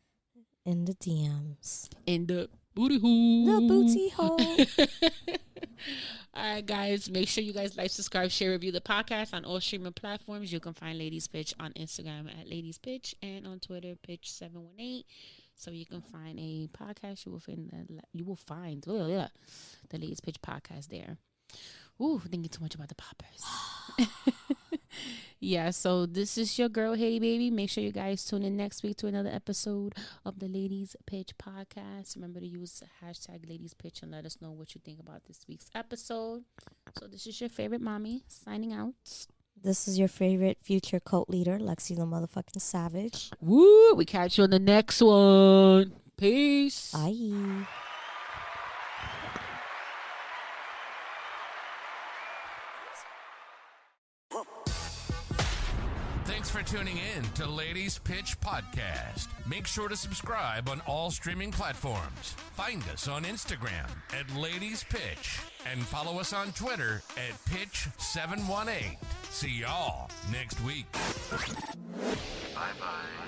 In the DMs. In the booty hole. The booty hole. All right, guys. Make sure you guys like, subscribe, share, review the podcast on all streaming platforms. You can find Ladies Pitch on Instagram at Ladies Pitch and on Twitter, Pitch718. So you can find a podcast. You will find the Ladies Pitch podcast there. Ooh, thinking too much about the poppers. Yeah, so this is your girl, HaydeeBaby. Make sure you guys tune in next week to another episode of the Ladies Pitch podcast. Remember to use the hashtag Ladies Pitch and let us know what you think about this week's episode. So this is your favorite mommy signing out. This is your favorite future cult leader, Lexi the motherfucking Savage. Woo! We catch you on the next one. Peace. Bye. Thanks for tuning in to Ladies Pitch Podcast. Make sure to subscribe on all streaming platforms. Find us on Instagram at Ladies Pitch and follow us on Twitter at Pitch718. See y'all next week. Bye-bye.